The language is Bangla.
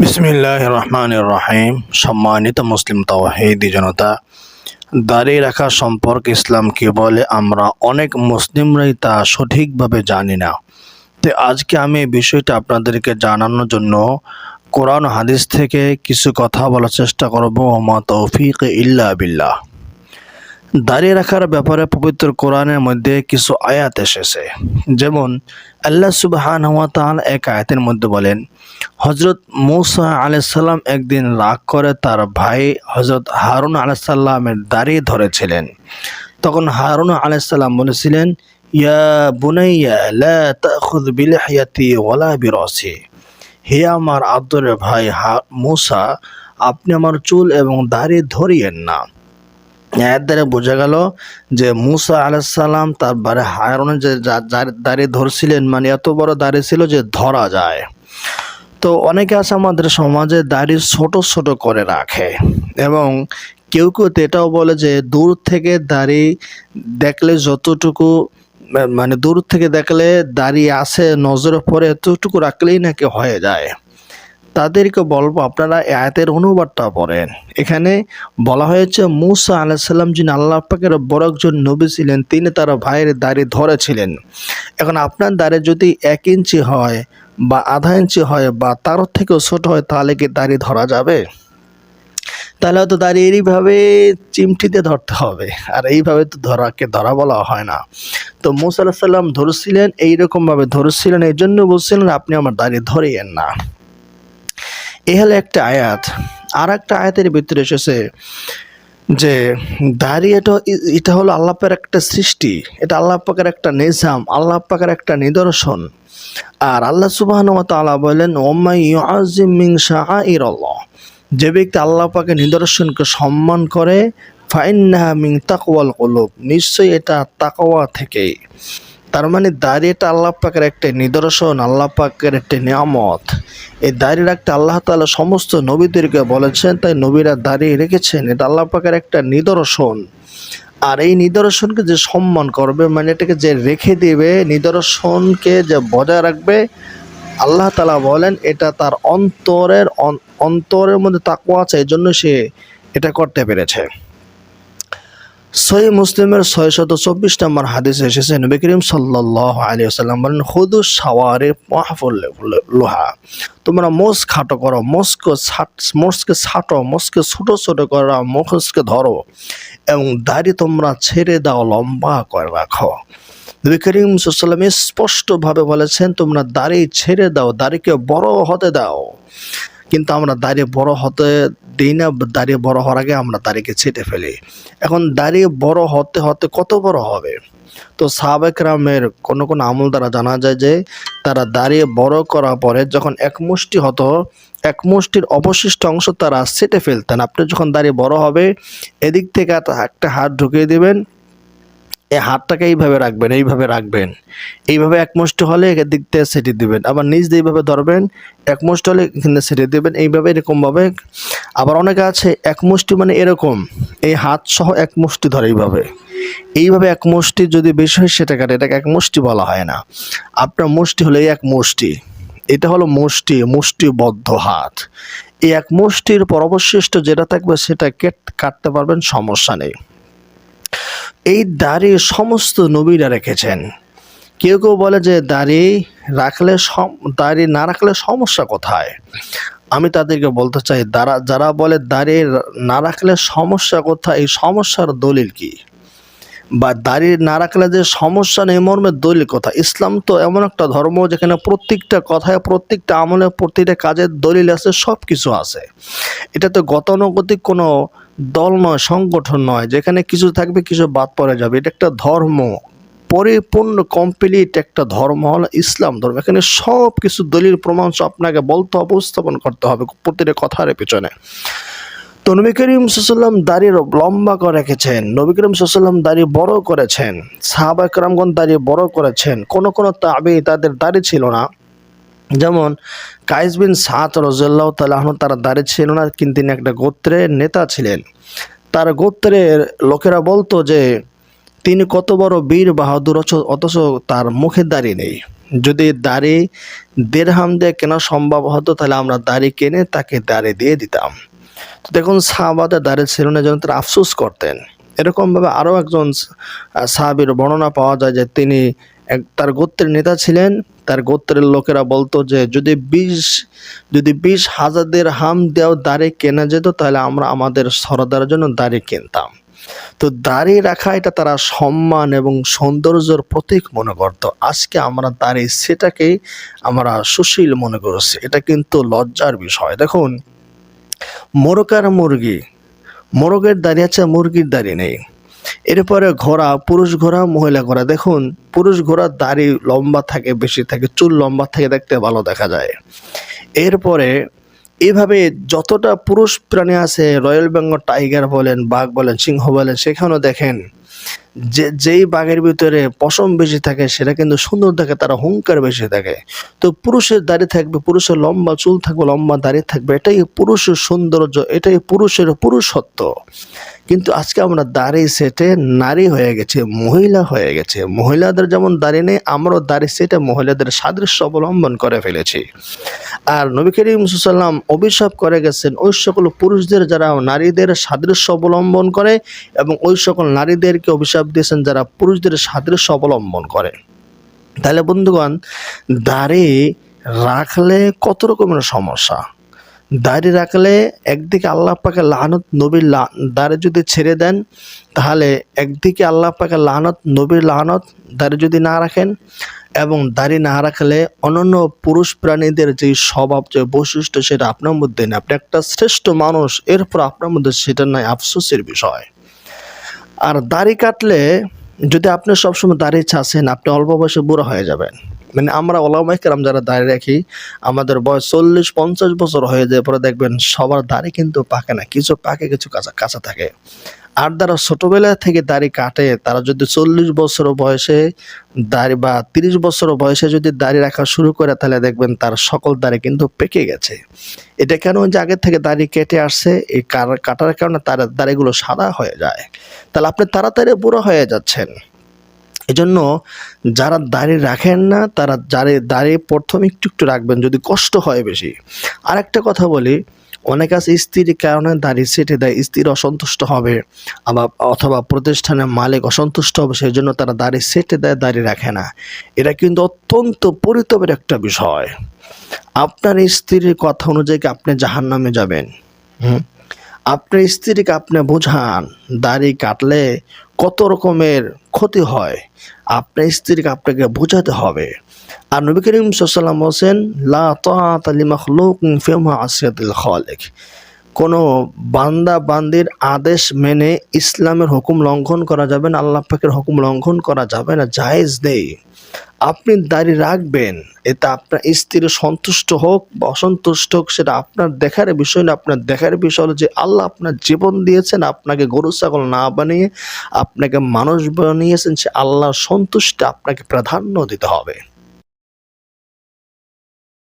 বিসমিল্লাহির রহমানির রহিম। সম্মানিত মুসলিম তাওহীদি জনতা, দাড়ি রাখা সম্পর্কে ইসলাম কি বলে আমরা অনেক মুসলিমরাই তা সঠিকভাবে জানি না। তো আজকে আমি এই বিষয়টা আপনাদেরকে জানানোর জন্য কোরআন হাদিস থেকে কিছু কথা বলার চেষ্টা করব। ওমা তৌফিক ইল্লা বিল্লাহ। দাড়ি রাখার ব্যাপারে পবিত্র কোরআনের মধ্যে কিছু আয়াত এসেছে, যেমন আল্লাহ সুবহানাহু ওয়া তাআলা এক আয়াতের মধ্যে বলেন, হযরত মূসা আলাইহিস সালাম একদিন রাগ করে তার ভাই হযরত হারুন আলাইহিস সালামের দাড়ি ধরেছিলেন। তখন হারুন আলাইহিস সালাম বলেছিলেন, ইয়া বুনাইয়া লা তাখুয বিলিহইয়াতি ওয়ালা বিরাসি, হে আমার আদরের ভাই মূসা, আপনি আমার চুল এবং দাড়ি ধরিয়েন না। এর দ্বারা বোঝা গেল যে মূসা আলাইহিস সালাম তার বারে হারুনের যে দাড়ি ধরছিলেন, মানে এত বড় দাড়ি ছিল যে ধরা যায়। তো অনেকে আছে আমাদের সমাজে দাড়ি ছোট ছোট করে রাখে, এবং কেউ কেউ তো এটাও বলে যে দূর থেকে দাড়ি দেখলে যতটুকু, মানে দূর থেকে দেখলে দাড়ি আছে নজরে পড়ে এতটুকু রাখলেই নাকি হয়ে যায়। তাদেরকে বলবো আপনারা আয়াতের অনুবাদটা পড়েন। এখানে বলা হয়েছে মূসা আলাইহিস সালাম যিনি আল্লাহ পাকের বড় একজন নবী ছিলেন, তিনি তার ভাইয়ের দাড়ি ধরেছিলেন। এখন আপনার দাড়ি যদি 1 ইঞ্চি হয় বা আধা ইঞ্চি হয় বা তার থেকেও ছোট হয়, তাহলে কি দাড়ি ধরা যাবে? তাহলে হয়তো দাড়ি এইভাবে চিমটিতে ধরতে হবে, আর এইভাবে তো ধরা বলা হয় না। তো মূসা আলাইহিস সালাম ধরছিলেন, এইরকমভাবে ধরছিলেন, এই জন্য বলছিলেন আপনি আমার দাড়ি ধরিয়েন না। এ হলো একটা আয়াত। আর একটা আয়াতের ভিতরে এসেছে যে দাড়ি এটা হলো আল্লাহ পাকের একটা সৃষ্টি, এটা আল্লাহ পাকের একটা নিজাম, আল্লাহ পাকের একটা নিদর্শন। আর আল্লাহ সুবহানাহু ওয়া তাআলা বলেন, ওমাই ইউআযিম মিন শাআইরিল্লাহ, যে ব্যক্তি আল্লাহ পাকের নিদর্শনকে সম্মান করে, ফাইন্নাহা মিন তাকওয়াল কুলুব, নিশ্চয়ই এটা তাকওয়া থেকেই। তার মানে দাড়ি এটা আল্লাহ পাকের একটা নিদর্শন, আল্লাহ পাকের একটা নিয়ামত। এই দাড়ি রাখতে আল্লাহ তাআলা সমস্ত নবীদেরকে বলেছেন, তাই নবীরা দাড়ি রেখেছেন, এটা আল্লাহ পাকের একটা নিদর্শন। আর এই নিদর্শনকে যে সম্মান করবে, মানে এটাকে যে রেখে দিবে, নিদর্শনকে যে বজায় রাখবে, আল্লাহ তাআলা বলেন এটা তার অন্তরের মধ্যে তাকওয়া আছে, এই জন্য সে এটা করতে পেরেছে। সহিহ মুসলিমের 624 নম্বর হাদিসে এসেছে, নবী করিম সাল্লাল্লাহু আলাইহি ওয়াসাল্লাম বলেন, খুদু শাওয়ারিব ওয়াহফুল লুহা, তোমরা মোষ খাটো করো, মোষকে ছাটো, মোষকে ছোট ছোট করো, মোষকে ধরো, এবং দাড়ি তোমরা ছেড়ে দাও, লম্বা করে রাখো। নবী করিম সাল্লাল্লাহু আলাইহি ওয়াসাল্লাম স্পষ্টভাবে বলেছেন, তোমরা দাড়ি ছেড়ে দাও, দাড়িকে বড় হতে দাও। কিন্তু আমরা দাড়ি বড় হতে দিই না, দাড়ি বড় হওয়ার আগে আমরা দাড়িকে ছেটে ফেলি। এখন দাড়ি বড় হতে হতে কত বড় হবে? তো সাহাবায়ে কেরামের কোন কোন আমল দ্বারা জানা যায় যে তারা দাড়ি বড় করার পরে যখন এক মুষ্টি হতো, এক মুষ্টির অবশিষ্ট অংশ তারা ছেটে ফেলতেন। আপনি যখন দাড়ি বড় হবে, এদিক থেকে একটা হাত ঢুকিয়ে দিবেন, এই হাতটাকে এইভাবে রাখবেন, এইভাবে এক মুষ্টি হলে এদিক থেকে ছেটে দিবেন, আবার নিচ দিয়ে এইভাবে ধরবেন, এক মুষ্টি হলে এখানে ছেটে দিবেন, এইভাবে এরকমভাবে। আবার অনেকে আছে এক মুষ্টি মানে এরকম, এই হাত সহ এক মুষ্টি ধরে এইভাবে এক মুষ্টি যদি বেশি হয় সেটা কাটে, এটাকে এক মুষ্টি বলা হয় না। আপনার মুষ্টি হলো এই এক মুষ্টি, এটা হলো মুষ্টিবদ্ধ হাত। এই এক মুষ্টির পর অবশিষ্ট যেটা থাকবে সেটা কাটতে পারবেন, সমস্যা নেই। এই দাড়ি সমস্ত নবীরা রেখেছেন। কেউ কেউ বলে যে দাড়ি না রাখলে সমস্যা কোথায়? আমি তাদেরকে বলতে চাই, যারা বলে দাড়ি না রাখলে সমস্যা কোথায়, এই সমস্যার দলিল কি? বা দাড়ি না রাখলে যে সমস্যা নেই মর্মের দলিল কোথায়? ইসলাম তো এমন একটা ধর্ম যেখানে প্রত্যেকটা কথায়, প্রত্যেকটা আমলে, প্রত্যেকটা কাজের দলিল আছে, সব কিছু আছে। এটা তো গতানুগতিক কোনো দল নয়, সংগঠন নয়, যেখানে কিছু থাকবে কিছু বাদ পড়ে যাবে। এটা একটা ধর্ম, পরিপূর্ণ কমপ্লিট একটা ধর্ম হলো ইসলাম ধর্ম। এখানে সব কিছু দলিল প্রমাণ আপনাকে বলতে হবে, উপস্থাপন করতে হবে প্রতিটা কথার পেছনে। তো নবী করিম সাল্লাল্লাহু আলাইহি ওয়াসাল্লাম দাড়ি লম্বা করে রেখেছেন, নবী করিম সাল্লাল্লাহু আলাইহি ওয়াসাল্লাম দাড়ি বড় করেছেন, সাহাবায়ে কেরামগণ দাড়ি বড় করেছেন। কোন তাবেঈ তাদের দাড়ি ছিল না, যেমন কায়েস বিন সাদ রাদিয়াল্লাহু তাআলা আনহু, তার দাড়ি ছিল না, কিন্তু তিনি একটা গোত্রের নেতা ছিলেন। তার গোত্রের লোকেরা বলতো যে তিনি কত বড় বীর বাহাদুর, অথচ তার মুখে দাড়ি নেই। যদি দাড়ি দিরহাম দিয়ে কেনা সম্ভব হতো তাহলে আমরা দাড়ি কিনে তাকে দাড়ি দিয়ে দিতাম। তো দেখুন সাহাবাদের দাড়ি ছিল না, যেন তারা আফসোস করতেন। এরকমভাবে আরও একজন সাহাবীর বর্ণনা পাওয়া যায় যে তিনি তার গোত্রের নেতা ছিলেন। তার গোত্রের লোকেরা বলতো যে যদি 20,000 দিরহাম দিয়েও দাড়ি কেনা যেত তাহলে আমরা আমাদের সরদারের জন্য দাড়ি কিনতাম। তো দাড়ি রাখা এটা তারা সম্মান এবং সৌন্দর্যের প্রতীক মনে করত। আজকে আমরা দাড়ি সেটাকেই আমরা সুশীল মনে করছি, এটা কিন্তু লজ্জার বিষয়। দেখুন মোরগের দাড়ি আছে, মুরগির দাড়ি নেই। এরপরে ঘোড়া, পুরুষ ঘোড়া মহিলা ঘোড়া। দেখুন পুরুষ ঘোড়ার দাড়ি লম্বা থাকে, বেশি থাকে, চুল লম্বা থাকে, দেখতে ভালো দেখা যায়। এরপরে এইভাবে যতটা পুরুষ প্রাণী আছে, রয়্যাল বেঙ্গল টাইগার বলেন, বাঘ বলেন, সিংহ বলেন, সেখানেও দেখেন যেই বাঘের ভিতরে পশম বেশি থাকে সেটা কিন্তু সুন্দর থাকে, তারা হুঙ্কার বেশি থাকে। তো পুরুষের দাড়ি থাকবে, পুরুষের লম্বা চুল থাকবে, লম্বা দাড়ি থাকবে, এটাই পুরুষের সৌন্দর্য, এটাই পুরুষের পুরুষত্ব। কিন্তু আজকে আমরা দাড়ি সেটে নারী হয়ে গেছে, মহিলা হয়ে গেছে। মহিলাদের যেমন দাড়ি নেই, আমরাও দাড়ি সেটে মহিলাদের সাদৃশ্য অবলম্বন করে ফেলেছি। আর নবী করিম সাল্লাল্লাহু আলাইহি ওয়াসাল্লাম অভিশাপ করে গেছেন ওই সকল পুরুষদের যারা নারীদের সাদৃশ্য অবলম্বন করে, এবং ওই সকল নারীদেরকে অভিশাপ দিয়েছেন যারা পুরুষদের সাদৃশ্য অবলম্বন করে। তাহলে বন্ধুগণ, দাড়ি রাখলে কত রকমের সমস্যা। দাড়ি রাখলে একদিকে আল্লাহ পাকের লানত, নবীর দাড়ি যদি ছেড়ে দেন তাহলে একদিকে আল্লাহ পাকের লানত, নবীর লানত। দাড়ি যদি না রাখেন এবং দাড়ি না রাখলে অন্যান্য পুরুষ প্রাণীদের যে স্বভাব, যে বৈশিষ্ট্য, সেটা আপনার মধ্যে নেই। আপনি একটা শ্রেষ্ঠ মানুষ, এরপর আপনার মধ্যে সেটা নাই, আফসোসের বিষয়। আর দাড়ি কাটলে যদি আপনি সবসময় দাড়ি চাচ্ছেন, আপনি অল্প বয়সে বুড়ো হয়ে যাবেন। মানে আমরা ওলামায়ে কেরাম যারা দাড়ি রাখি, আমাদের বয়স 40-50 বছর হয়ে যায়, পরে দেখবেন সবার দাড়ি কিন্তু পাকে না, কিছু পাকে, কিছু কাঁচা থাকে। আর যারা ছোটবেলা থেকে দাড়ি কাটে, তারা যদি 40 বছর বয়সে দাড়ি বা 30 বছর বয়সে যদি দাড়ি রাখা শুরু করে, তাহলে দেখবেন তার সকল দাড়ি কিন্তু পেকে গেছে। এটা কেন? যে আগে থেকে দাড়ি কেটে আসছে, এই কাটার কারণে তার দাড়িগুলো সাদা হয়ে যায়। তাহলে আপনি তাড়াতাড়ি বুড়ো হয়ে যাচ্ছেন। এজন্য যারা দাড়ি রাখেন না, তারা দাড়ি প্রথমে একটু রাখবেন যদি কষ্ট হয় বেশি। আরেকটা কথা বলি, অনেক আছে স্ত্রীর কারণে দাড়ি ছেটে দেয়, স্ত্রী অসন্তুষ্ট হবে, অথবা প্রতিষ্ঠানের মালিক অসন্তুষ্ট হবে, সেই জন্য তারা দাড়ি ছেটে দেয়, দাড়ি রাখে না। এটা কিন্তু অত্যন্ত পরিতাপের একটা বিষয়। আপনার স্ত্রীর কথা অনুযায়ী কি আপনি জাহান্নামে যাবেন? আপনার স্ত্রীকে আপনি বোঝান দাড়ি কাটলে কত রকমের ক্ষতি হয়, আপনার স্ত্রীকে আপনাকে বোঝাতে হবে। আর নবী করিম সাল্লাল্লাহু আলাইহি ওয়াসাল্লাম বলেন, লা তাআতা লিমাখলুকিন ফি মা'সিয়াতিল খালিক। কোনো বান্দা বান্দির আদেশ মেনে ইসলামের হুকুম লঙ্ঘন করা যাবে না, আল্লাহ পাকের হুকুম লঙ্ঘন করা যাবে না, জায়েজ নেই। আপনি দাড়ি রাখবেন, এতে আপনার স্ত্রী সন্তুষ্ট হোক বা অসন্তুষ্ট হোক সেটা আপনার দেখার বিষয় না। আপনার দেখার বিষয় হলো যে আল্লাহ আপনার জীবন দিয়েছেন, আপনাকে গরু ছাগল না বানিয়ে আপনাকে মানুষ বানিয়েছেন, সে আল্লাহর সন্তুষ্টি আপনাকে প্রাধান্য দিতে হবে।